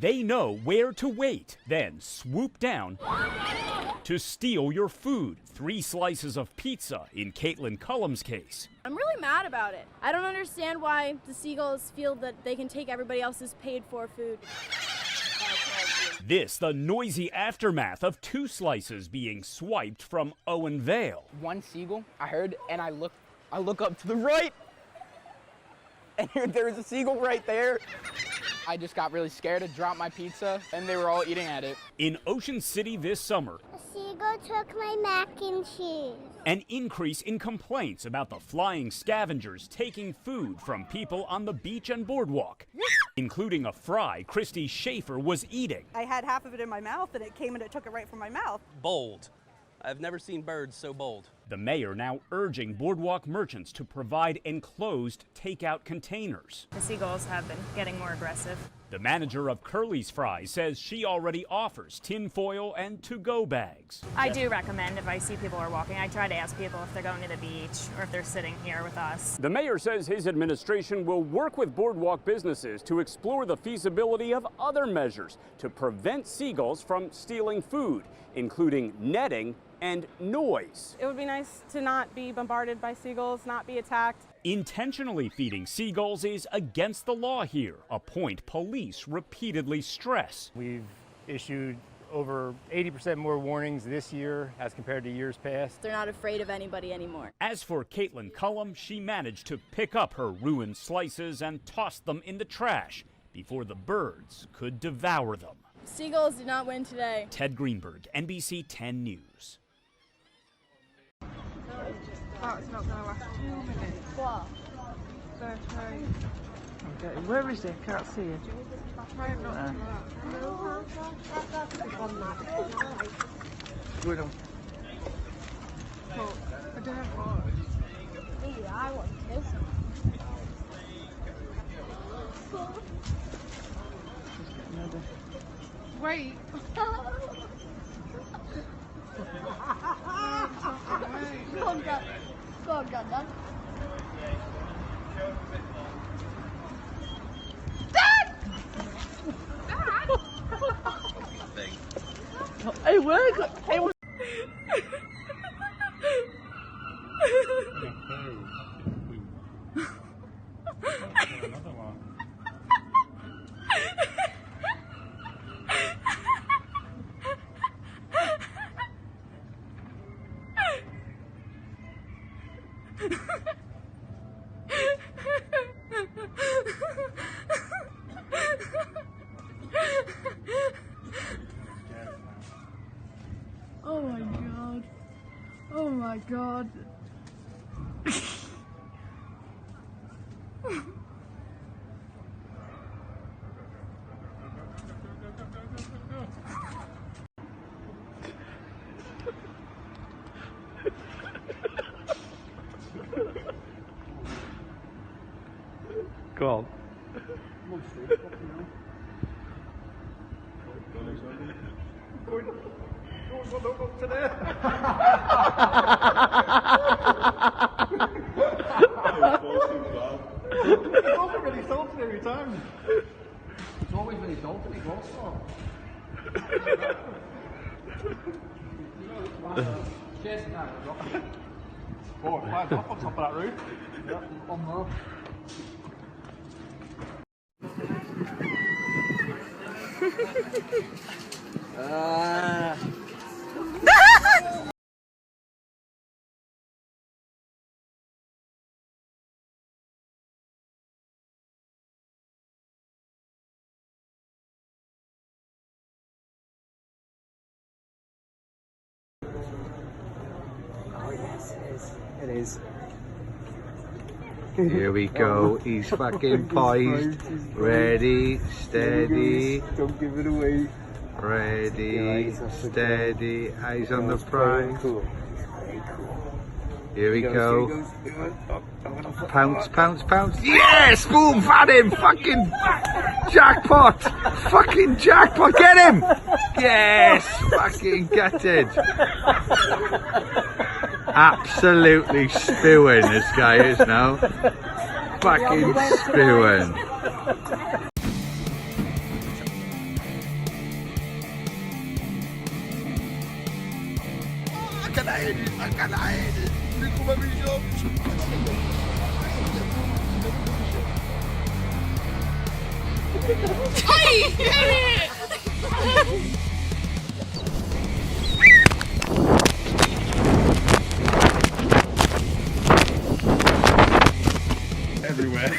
They know where to wait, then swoop down to steal your food. 3 slices of pizza in Caitlin Cullum's case. I'm really mad about it. I don't understand why the Seagulls feel that they can take everybody else's paid-for food. This, the noisy aftermath of 2 slices being swiped from Owen Vale. One seagull, I heard, and I look up to the right, and there was a seagull right there. I just got really scared to drop my pizza, and they were all eating at it. In Ocean City this summer, A seagull took my mac and cheese. an increase in complaints about the flying scavengers taking food from people on the beach and boardwalk, including a fry Christy Schaefer was eating. I had half of it in my mouth, and it came and it took it right from my mouth. Bold. I've never seen birds so bold. The mayor now urging boardwalk merchants to provide enclosed takeout containers. The Seagulls have been getting more aggressive. The manager of Curly's Fries says she already offers tinfoil and to-go bags. I do recommend, if I see people are walking, I try to ask people if they're going to the beach or if they're sitting here with us. The mayor says his administration will work with boardwalk businesses to explore the feasibility of other measures to prevent seagulls from stealing food, including netting and noise. It would be nice to not be bombarded by seagulls, not be attacked. Intentionally feeding seagulls is against the law here, a point police repeatedly stress. We've issued over 80% more warnings this year as compared to years past. They're not afraid of anybody anymore. As for Caitlin Cullum, she managed to pick up her ruined slices and toss them in the trash before the birds could devour them. Seagulls did not win today. Ted Greenberg, NBC 10 News. Oh, it's not going to last 2 minutes. What? Okay, where is he? I can't see it. Good on. I don't have I want this. Wait. Go on, God. Go on, God, Dad. It worked. It was. Oh my God. Oh my God. Go on. It's always really salty every time. It's always really salty, it goes so. Chasing that rock. 4 or 5 up on top of that roof. Yep, on there. Oh yes, it is. It is. Here we go, he's fucking poised. Ready, steady. Don't give it away. Ready, steady. Eyes on the prize. Here we go. Pounce, pounce, pounce. Yes! Boom! Had him! Fucking jackpot! Fucking jackpot! Get him! Yes! Fucking gutted. Absolutely spewing this guy is now. Fucking spewing. Akalain! Akalain! Hindi ko mabisyo! Everywhere.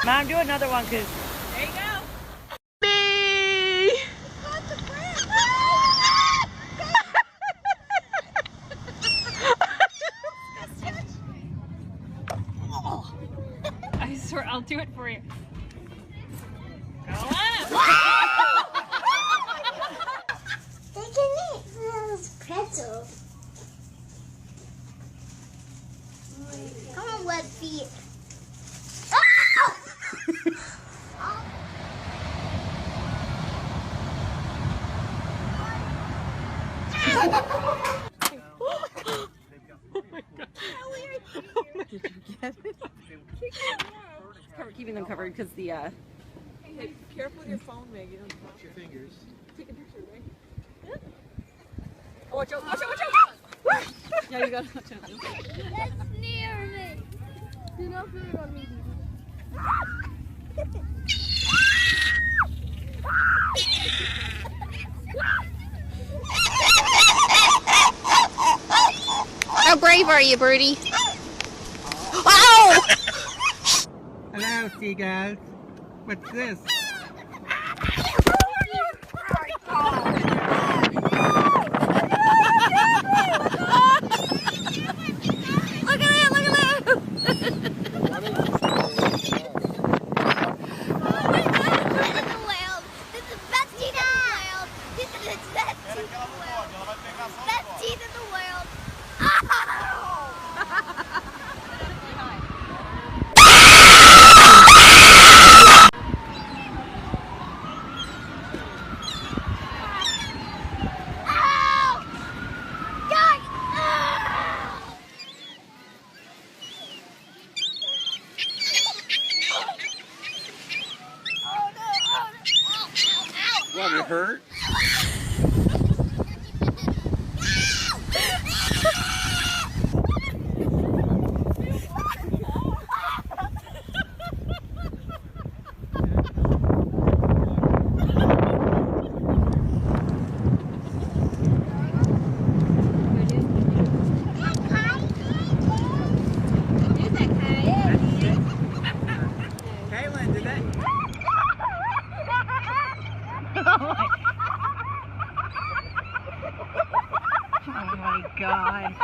Mom, do another one, cause there you go. I swear, I'll do it for you. Go on. They can eat those pretzels. Come on, wet feet. Did you get it? Keeping them covered because the Hey, careful with your phone, Megan. Watch your fingers. Take a picture, right? Yeah. Oh, watch out, watch out, watch out! Yeah, you gotta watch out. That's near me. Do not put it on me. How brave are you, Birdie? Ow! Hello, Seagulls. What's this? Look at that, look at that! This is the best teeth in the world. This is the best teeth in the world. Best teeth in the world. Oh! it hurt? Caitlin, did that? Oh my god.